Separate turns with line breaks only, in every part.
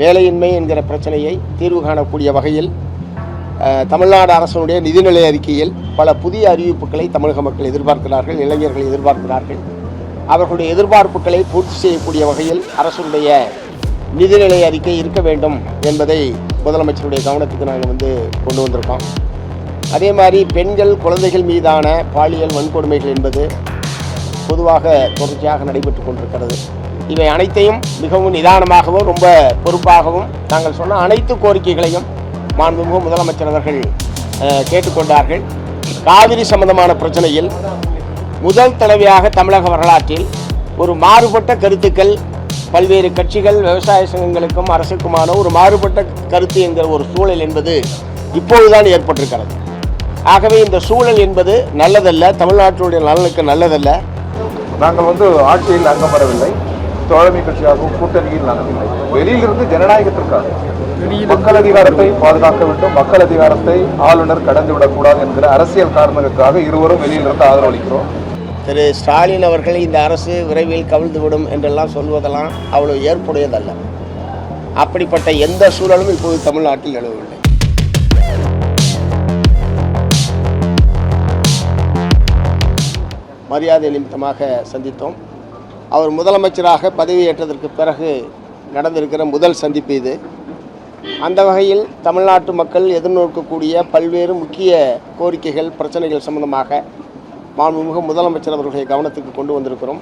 வேலையின்மை என்கிற பிரச்சனையை தீர்வு காணக்கூடிய வகையில் தமிழ்நாடு அரசினுடைய நிதிநிலை அறிக்கையில் பல புதிய அறிவிப்புகளை தமிழக மக்கள் எதிர்பார்க்கிறார்கள், இளைஞர்கள் எதிர்பார்க்கிறார்கள். அவர்களுடைய எதிர்பார்ப்புகளை பூர்த்தி செய்யக்கூடிய வகையில் அரசுடைய நிதிநிலை அறிக்கை இருக்க வேண்டும் என்பதை முதலமைச்சருடைய கவனத்துக்கு நாங்கள் கொண்டு வந்திருக்கோம். அதே மாதிரி பெண்கள், குழந்தைகள் மீதான பாலியல் வன்கொடுமைகள் என்பது பொதுவாக தொடர்ச்சியாக நடைபெற்று கொண்டிருக்கிறது. இவை அனைத்தையும் மிகவும் நிதானமாகவும் ரொம்ப பொறுப்பாகவும் நாங்கள் சொன்ன அனைத்து கோரிக்கைகளையும் மாண்புமிகு முதலமைச்சர் அவர்கள் கேட்டுக்கொண்டார்கள். காவிரி சம்பந்தமான பிரச்சனையில் முதல் தடவையாக தமிழக வரலாற்றில் ஒரு மாறுபட்ட கருத்துக்கள் பல்வேறு கட்சிகள், விவசாய சங்கங்களுக்கும் அரசுக்குமான ஒரு மாறுபட்ட கருத்து என்கிற ஒரு சூழல் என்பது இப்போதுதான் ஏற்பட்டிருக்கிறது. ஆகவே இந்த சூழல் என்பது நல்லதல்ல, தமிழ்நாட்டினுடைய நலனுக்கு நல்லதல்ல.
நாங்கள் ஆட்சியில் அங்கம் வரவில்லை, தோழமை கட்சியாகவும் கூட்டணியில் நாங்கள் இல்லை. வெளியிலிருந்து ஜனநாயகத்திற்காக மக்கள் அதிகாரத்தை பாதுகாக்க வேண்டும், மக்கள் அதிகாரத்தை ஆளுநர் கடந்துவிடக்கூடாது என்கிற அரசியல் காரணங்களுக்காக இருவரும் வெளியிலிருந்து ஆதரவளிக்கிறோம்.
திரு ஸ்டாலின் அவர்கள் இந்த அரசு விரைவில் கவிழ்ந்துவிடும் என்றெல்லாம் சொல்வதெல்லாம் அவ்வளவு ஏற்புடையதல்ல. அப்படிப்பட்ட எந்த சூழலும் இப்போது தமிழ்நாட்டில் நிலவவில்லை. மரியாதை நிமித்தமாக சந்தித்தோம். அவர் முதலமைச்சராக பதவியேற்றதற்கு பிறகு நடந்திருக்கிற முதல் சந்திப்பு இது. அந்த வகையில் தமிழ்நாட்டு மக்கள் எதிர்நோக்கக்கூடிய பல்வேறு முக்கிய கோரிக்கைகள், பிரச்சனைகள் சம்பந்தமாக மாண்புமிகு முதலமைச்சர் அவர்களுடைய கவனத்துக்கு கொண்டு வந்திருக்கிறோம்.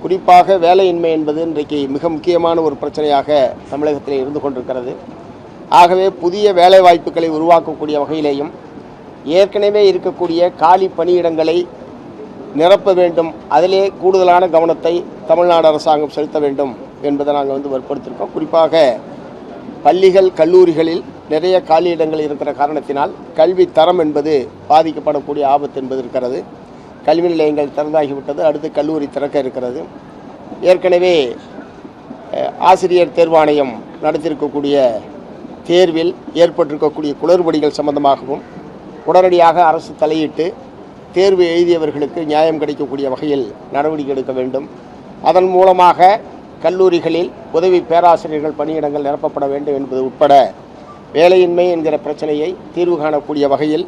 குறிப்பாக வேலையின்மை என்பது இன்றைக்கு மிக முக்கியமான ஒரு பிரச்சனையாக தமிழகத்தில் இருந்து கொண்டிருக்கிறது. ஆகவே புதிய வேலை வாய்ப்புகளை உருவாக்கக்கூடிய வகையிலேயும் ஏற்கனவே இருக்கக்கூடிய காலி பணியிடங்களை நிரப்ப வேண்டும், அதிலே கூடுதலான கவனத்தை தமிழ்நாடு அரசாங்கம் செலுத்த வேண்டும் என்பதை நாங்கள் வற்புறுத்திருக்கோம். குறிப்பாக பள்ளிகள், கல்லூரிகளில் நிறைய காலியிடங்கள் இருக்கிற காரணத்தினால் கல்வி தரம் என்பது பாதிக்கப்படக்கூடிய ஆபத்து என்பது இருக்கிறது. கல்வி நிலையங்கள் திறந்தாகிவிட்டது, அடுத்து கல்லூரி திறக்க இருக்கிறது. ஏற்கனவே ஆசிரியர் தேர்வாணையம் நடத்தியிருக்கக்கூடிய தேர்வில் ஏற்பட்டிருக்கக்கூடிய குளறுபடிகள் சம்பந்தமாகவும் உடனடியாக அரசு தலையிட்டு தேர்வு எழுதியவர்களுக்கு நியாயம் கிடைக்கக்கூடிய வகையில் நடவடிக்கை எடுக்க வேண்டும். அதன் மூலமாக கல்லூரிகளில் உதவி பேராசிரியர்கள் பணியிடங்கள் நிரப்பப்பட வேண்டும் என்பது உட்பட வேலையின்மை என்கிற பிரச்சனையை தீர்வு காணக்கூடிய வகையில்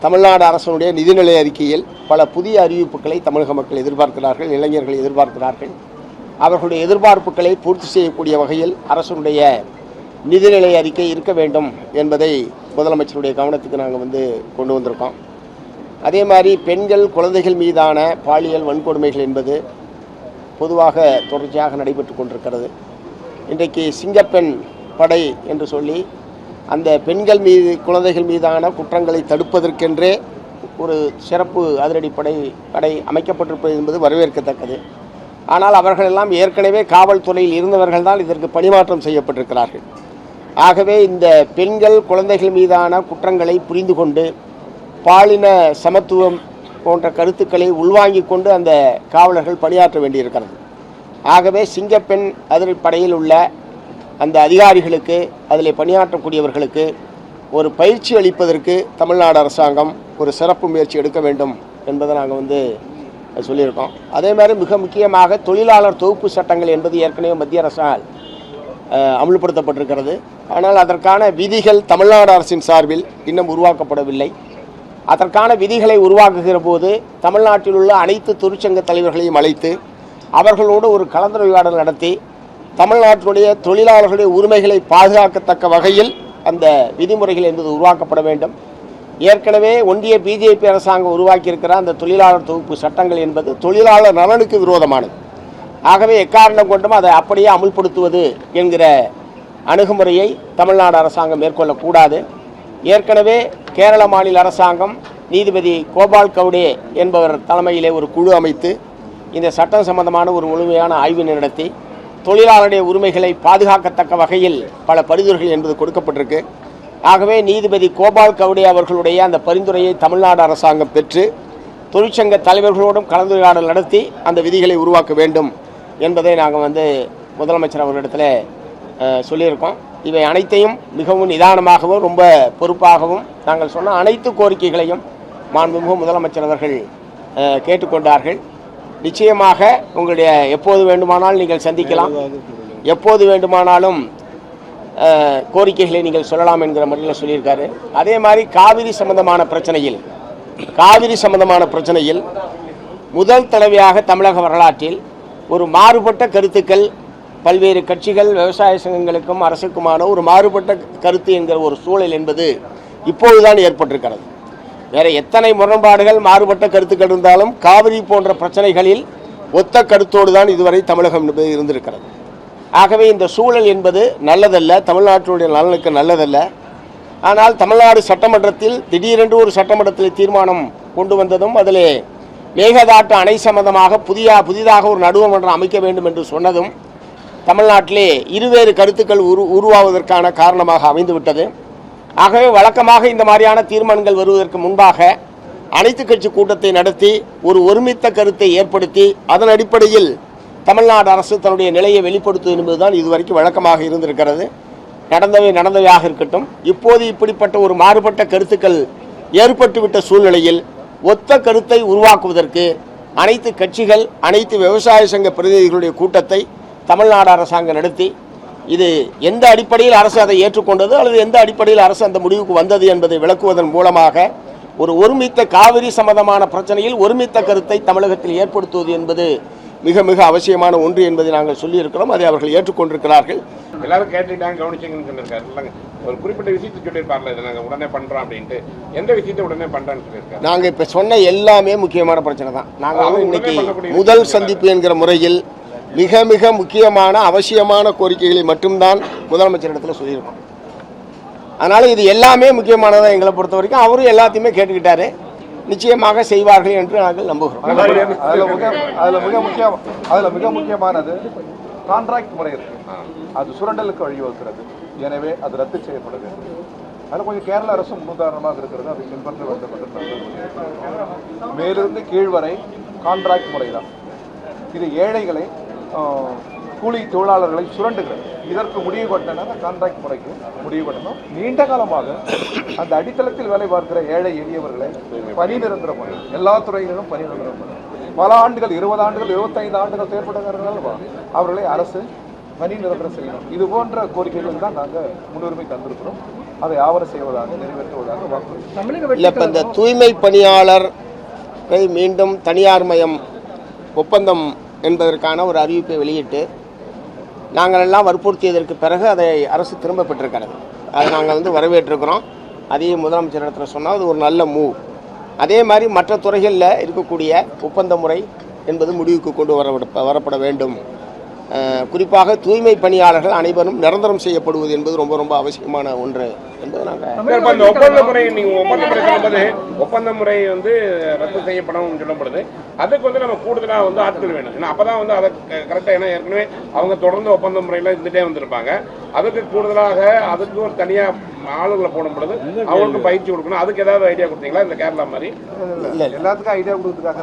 தமிழ்நாடு அரசினுடைய நிதிநிலை அறிக்கையில் பல புதிய அறிவிப்புகளை தமிழக மக்கள் எதிர்பார்க்கிறார்கள், இளைஞர்கள் எதிர்பார்க்கிறார்கள். அவர்களுடைய எதிர்பார்ப்புகளை பூர்த்தி செய்யக்கூடிய வகையில் அரசுடைய நிதிநிலை அறிக்கை இருக்க வேண்டும் என்பதை முதலமைச்சருடைய கவனத்துக்கு நாங்கள் கொண்டு வந்திருக்கோம். அதே மாதிரி பெண்கள், குழந்தைகள் மீதான பாலியல் வன்கொடுமைகள் என்பது பொதுவாக தொடர்ச்சியாக நடைபெற்று கொண்டிருக்கிறது. இன்றைக்கு சிங்கப்பெண் படை என்று சொல்லி அந்த பெண்கள் மீது, குழந்தைகள் மீதான குற்றங்களை தடுப்பதற்கென்றே ஒரு சிறப்பு அதிரடிப்படை அமைக்கப்பட்டிருப்பது என்பது வரவேற்கத்தக்கது. ஆனால் அவர்களெல்லாம் ஏற்கனவே காவல்துறையில் இருந்தவர்கள் தான் இதற்கு பணிமாற்றம் செய்யப்பட்டிருக்கிறார்கள். ஆகவே இந்த பெண்கள், குழந்தைகள் மீதான குற்றங்களை புரிந்து கொண்டு பாலின சமத்துவம் போன்ற கருத்துக்களை உள்வாங்கிக் கொண்டு அந்த காவலர்கள் பணியாற்ற வேண்டியிருக்கிறது. ஆகவே சிங்கப்பெண் அதிரடிப்படையில் உள்ள அந்த அதிகாரிகளுக்கு, அதில் பணியாற்றக்கூடியவர்களுக்கு ஒரு பயிற்சி அளிப்பதற்கு தமிழ்நாடு அரசாங்கம் ஒரு சிறப்பு முயற்சி எடுக்க வேண்டும் என்பதை நாங்கள் சொல்லியிருக்கோம். அதே மாதிரி மிக முக்கியமாக தொழிலாளர் தொகுப்பு சட்டங்கள் என்பது ஏற்கனவே மத்திய அரசால் அமல்படுத்தப்பட்டிருக்கிறது. ஆனால் அதற்கான விதிகள் தமிழ்நாடு அரசின் சார்பில் இன்னும் உருவாக்கப்படவில்லை. அதற்கான விதிகளை உருவாக்குகிற போது தமிழ்நாட்டில் உள்ள அனைத்து தொழிற்சங்க தலைவர்களையும் அழைத்து அவர்களோடு ஒரு கலந்துரையாடல் நடத்தி தமிழ்நாட்டினுடைய தொழிலாளர்களுடைய உரிமைகளை பாதுகாக்கத்தக்க வகையில் அந்த விதிமுறைகள் என்பது உருவாக்கப்பட வேண்டும். ஏற்கனவே ஒன்றிய பிஜேபி அரசாங்கம் உருவாக்கியிருக்கிற அந்த தொழிலாளர் தொகுப்பு சட்டங்கள் என்பது தொழிலாளர் நலனுக்கு விரோதமானது. ஆகவே எக்காரணம் கொண்டும் அதை அப்படியே அமுல்படுத்துவது என்கிற அணுகுமுறையை தமிழ்நாடு அரசாங்கம் மேற்கொள்ளக்கூடாது. ஏற்கனவே கேரள மாநில அரசாங்கம் நீதிபதி கோபால் கவுடே என்பவர் தலைமையிலே ஒரு குழு அமைத்து இந்த சட்டம் சம்பந்தமான ஒரு முழுமையான ஆய்வினை நடத்தி தொழிலாளருடைய உரிமைகளை பாதுகாக்கத்தக்க வகையில் பல பரிந்துரைகள் என்பது கொடுக்கப்பட்டிருக்கு. ஆகவே நீதிபதி கோபால் கவுடே அவர்களுடைய அந்த பரிந்துரையை தமிழ்நாடு அரசாங்கம் பெற்று தொழிற்சங்க தலைவர்களோடும் கலந்துரையாடல் நடத்தி அந்த விதிகளை உருவாக்க வேண்டும் என்பதை நாங்கள் முதலமைச்சர் அவர்களிடத்தில் சொல்லியிருக்கோம். இவை அனைத்தையும் மிகவும் நிதானமாகவும் ரொம்ப பொறுப்பாகவும் நாங்கள் சொன்ன அனைத்து கோரிக்கைகளையும் மாண்புமிகு முதலமைச்சர் அவர்கள் கேட்டுக்கொண்டார்கள். நிச்சயமாக உங்களுடைய எப்போது வேண்டுமானால் நீங்கள் சந்திக்கலாம். எப்போது வேண்டுமானாலும் கோரிக்கைகளை நீங்கள் சொல்லலாம் என்கிற முறையில் சொல்லியிருக்காரு. அதே மாதிரி காவிரி சம்பந்தமான பிரச்சனையில் முதல் தடவையாக தமிழக வரலாற்றில் ஒரு மாறுபட்ட கருத்துக்கள் பல்வேறு கட்சிகள் விவசாய சங்கங்களுக்கும் அரசுக்குமான ஒரு மாறுபட்ட கருத்து என்கிற ஒரு சூழல் என்பது இப்போதுதான் ஏற்பட்டிருக்கிறது. வேற எத்தனை முரண்பாடுகள் மாறுபட்ட கருத்துக்கள் இருந்தாலும் காவிரி போன்ற பிரச்சனைகளில் ஒத்த கருத்தோடு தான் இதுவரை தமிழகம் இருந்திருக்கிறது. ஆகவே இந்த சூழல் என்பது நல்லதல்ல, தமிழ்நாட்டினுடைய நலனுக்கு நல்லதல்ல. ஆனால் தமிழ்நாடு சட்டமன்றத்தில் திடீரென்று ஒரு சட்டமன்றத்தில் தீர்மானம் கொண்டு வந்ததும் அதிலே மேகதாட்டு அணை சம்பந்தமாக புதிதாக ஒரு நடுவர்மன்றம் அமைக்க வேண்டும் என்று சொன்னதும் தமிழ்நாட்டிலே இருவேறு கருத்துக்கள் உருவாவதற்கான காரணமாக அமைந்துவிட்டது. ஆகவே வழக்கமாக இந்த மாதிரியான தீர்மானங்கள் வருவதற்கு முன்பாக அனைத்து கட்சி கூட்டத்தை நடத்தி ஒரு ஒருமித்த கருத்தை ஏற்படுத்தி அதன் அடிப்படையில் தமிழ்நாடு அரசு தன்னுடைய நிலையை வெளிப்படுத்துவது என்பதுதான் இதுவரைக்கும் வழக்கமாக இருந்திருக்கிறது. நடந்தவையாக இருக்கட்டும். இப்போது இப்படிப்பட்ட ஒரு மாறுபட்ட கருத்துக்கள் ஏற்பட்டுவிட்ட சூழ்நிலையில் ஒத்த கருத்தை உருவாக்குவதற்கு அனைத்து கட்சிகள் அனைத்து விவசாய சங்க பிரதிநிதிகளுடைய கூட்டத்தை தமிழ்நாடு அரசாங்கம் நடத்தி இது எந்த அடிப்படையில் அரசு அதை ஏற்றுக்கொண்டது அல்லது எந்த அடிப்படையில் அரசு அந்த முடிவுக்கு வந்தது என்பதை விளக்குவதன் மூலமாக ஒரு ஒருமித்த காவிரி சம்பந்தமான பிரச்சனையில் ஒருமித்த கருத்தை தமிழகத்தில் ஏற்படுத்துவது என்பது மிக மிக அவசியமான ஒன்று என்பதை நாங்கள் சொல்லியிருக்கிறோம். அதை அவர்கள் ஏற்றுக்கொண்டிருக்கிறார்கள்.
எல்லாரும் கேட்டுட்டாங்க, கவனிச்சிங்கன்னு சொல்லியிருக்காரு. இல்லைங்க, ஒரு குறிப்பிட்ட விஷயத்தை சொல்லியிருப்பார்ல, இதை நாங்கள் உடனே பண்ணுறோம் அப்படின்ட்டு. எந்த விஷயத்தை உடனே பண்ணுறோன்னு சொல்லியிருக்காரு.
நாங்கள் இப்போ சொன்ன எல்லாமே முக்கியமான பிரச்சனை தான். நாங்கள் இன்னைக்கு முதல் சந்திப்பு என்கிற முறையில் மிக மிக முக்கியமான அவசியமான கோரிக்கைகளை மட்டும்தான் முதலமைச்சரிடத்தில் சொல்லியிருக்கோம். அதனால் இது எல்லாமே முக்கியமானதான் எங்களை பொறுத்த வரைக்கும். அவரும் எல்லாத்தையுமே கேட்டுக்கிட்டாரு. நிச்சயமாக செய்வார்கள் என்று நாங்கள் நம்புகிறோம்.
அதில் மிக முக்கியமானது கான்ட்ராக்ட் முறை இருக்கு. அது சுரண்டலுக்கு வழிவகுக்கிறது. எனவே அது ரத்து செய்யப்பட வேண்டும். அதில் கொஞ்சம் கேரள அரசும் முன்னுதாரணமாக இருக்கிறது. அதை பின்பற்ற வேண்டும் என்று மேலிருந்து கீழ் வரை கான்ட்ராக்ட் முறை தான். இது ஏழைகளை கூலி தொழிலாளர்களை சுரண்டுகிறது. இதற்கு முடிவு கட்டணும். கான்ட்ராக்ட் முறைக்கு முடிவு கட்டணும். நீண்ட காலமாக அந்த அடித்தளத்தில் வேலை பார்க்கிற ஏழை எளியவர்களை பணி நிரந்தர முறை எல்லா துறைகளிலும் பணி நிரந்தர முறை பல ஆண்டுகள் 20 ஆண்டுகள் 25 ஆண்டுகள் செயற்படுகிறார்கள். அவர்களை அரசு பணி நிரந்தரம் செய்யணும். இது போன்ற கோரிக்கைகள் தான் நாங்கள் முன்னுரிமை தந்திருக்கிறோம். அதை ஆவணம் செய்வதாக நிறைவேற்றுவதாக வாக்குறுதி.
இல்லை, இப்போ இந்த தூய்மை பணியாளரை மீண்டும் தனியார் மயம் ஒப்பந்தம் என்பதற்கான ஒரு அறிவிப்பை வெளியிட்டு நாங்கள் எல்லாம் வற்புறுத்தியதற்கு பிறகு அதை அரசு திரும்ப பெற்றிருக்கிறது. அதை நாங்கள் வரவேற்றிருக்கிறோம். அதையும் முதலமைச்சர் இடத்துல சொன்னால் அது ஒரு நல்ல மூவ். அதே மாதிரி மற்ற துறைகளில் இருக்கக்கூடிய ஒப்பந்த முறை என்பது முடிவுக்கு கொண்டு வரப்பட வேண்டும். குறிப்பாக தூய்மை பணியாளர்கள் அனைவரும் நிரந்தரம் செய்யப்படுவது என்பது ரொம்ப ரொம்ப அவசியமான ஒன்று என்பது நாங்கள்
ஒப்பந்த முறை சொல்லும்போது ஒப்பந்த முறை ரத்து செய்யப்படும் சொல்லப்படுது. அதுக்கு நம்ம கூடுதலாக ஆட்கள் வேணும். ஏன்னா அப்பதான் அதை கரெக்டாக, ஏன்னா ஏற்கனவே அவங்க தொடர்ந்து ஒப்பந்த முறையில் இருந்துட்டே வந்திருப்பாங்க. அதுக்கு கூடுதலாக அதுக்கு ஒரு தனியாக ஆளுங்களை போடும் பொழுது அவங்களுக்கு பயிற்சி கொடுக்கணும். அதுக்கு ஏதாவது ஐடியா கொடுத்தீங்களா? இந்த கேரளா மாதிரி
எல்லாத்துக்கும் ஐடியா கொடுக்கறதுக்காக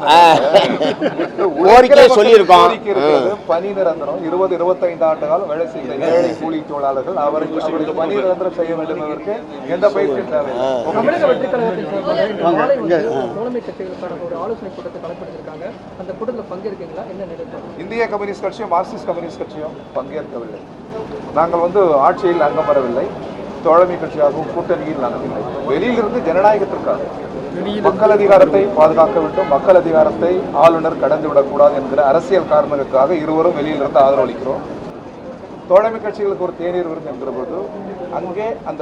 பணி நிரந்தரம் 20-25 ஆண்டு காலம் வேலை செய்கிற ஏழை கூலி தொழிலாளர்கள் அவருக்கு பணி நிரந்தரம் செய்ய வேண்டும் என்பதற்கு எந்த பயிற்சியும் தேவையில்லை. இந்திய கம்யூனிஸ்ட் கட்சியும் மார்க்சிஸ்ட் கம்யூனிஸ்ட் கட்சியும் பங்கேற்கவில்லை. நாங்கள் ஆட்சியில் அங்கம் வரவில்லை. தோழமை கட்சியாகவும் கூட்டணியில் நாங்கள் இல்லை. வெளியிலிருந்து ஜனநாயகத்திற்காக மக்கள் அதிகாரத்தை பாதுகாக்க வேண்டும், மக்கள் அதிகாரத்தை ஆளுநர் கடந்து விடக்கூடாது என்கிற அரசியல் காரணங்களுக்காக இருவரும் வெளியிலிருந்து ஆதரவளிக்கிறோம். தோழமை கட்சிகளுக்கு ஒரு தேநீர் விருந்து என்கிற போது அங்கே அந்த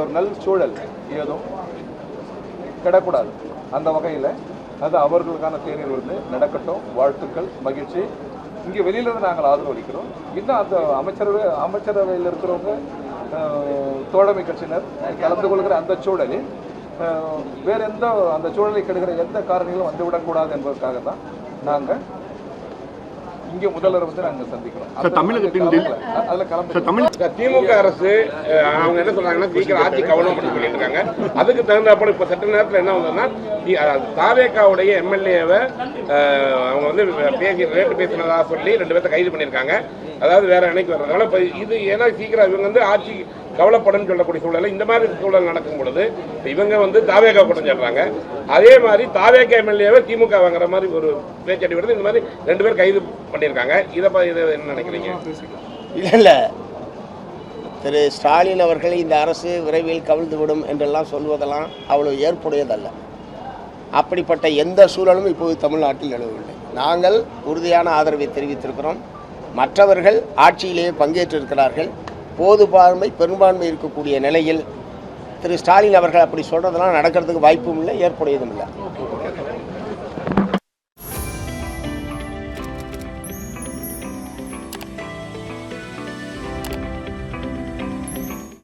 ஒரு நல் சூழல் ஏதும் கிடக்கூடாது. அந்த வகையில் அது அவர்களுக்கான தேநீர் விருந்து நடக்கட்டும். வாழ்த்துக்கள், மகிழ்ச்சி. இங்கே வெளியிலிருந்து நாங்கள் ஆதரவளிக்கிறோம். இன்னும் அந்த அமைச்சரவையில் இருக்கிறவங்க தோழமை கட்சியினர் கலந்து கொள்கிற அந்த சூழலில் வேற எந்த அந்த சூழலை கெடுகிற எந்த காரணிகளும் வந்துவிடக்கூடாது என்பதற்காக தான் நாங்கள் இங்கே முதல்வர் நாங்கள் சந்திக்கிறோம்.
திமுக அரசு அவங்க என்ன சொல்றாங்கன்னா சீக்கிரம் ஆட்சி கவனம் அப்படின்னு சொல்லிட்டு இருக்காங்க. அதுக்கு தகுந்தாப்போல இப்ப சட்ட நேரத்தில் என்ன வந்ததுன்னா தாவேகாவுடைய எம்எல்ஏவை அவங்க பேசினதா சொல்லி 2 பேர்த்த கைது பண்ணியிருக்காங்க. அதாவது வேற அணைக்கு வர்றதுனால இப்போ இது ஏன்னா சீக்கிரம் இவங்க ஆட்சி கவலைப்படும் சொல்லக்கூடிய சூழல் இந்த மாதிரி சூழல் நடக்கும் பொழுது இவங்க தாவேகா கூட்டம் சொல்றாங்க. அதே மாதிரி தாவேகா எம்எல்ஏவை திமுக வாங்குற மாதிரி ஒரு பேச்சடி வருது. இந்த மாதிரி 2 பேர் கைது பண்ணியிருக்காங்க. இதை என்ன நினைக்கிறீங்க?
இல்லை திரு ஸ்டாலின் அவர்கள் இந்த அரசு விரைவில் கவிழ்ந்துவிடும் என்றெல்லாம் சொல்வதெல்லாம் அவ்வளோ ஏற்புடையதல்ல. அப்படிப்பட்ட எந்த சூழலும் இப்போது தமிழ்நாட்டில் நிலவவில்லை. நாங்கள் உறுதியான ஆதரவை தெரிவித்திருக்கிறோம். மற்றவர்கள் ஆட்சியிலேயே பங்கேற்றிருக்கிறார்கள். போதுபான்மை பெரும்பான்மை இருக்கக்கூடிய நிலையில் திரு ஸ்டாலின் அவர்கள் அப்படி சொல்கிறதெல்லாம் நடக்கிறதுக்கு வாய்ப்பும் இல்லை, ஏற்புடையதும் இல்லை.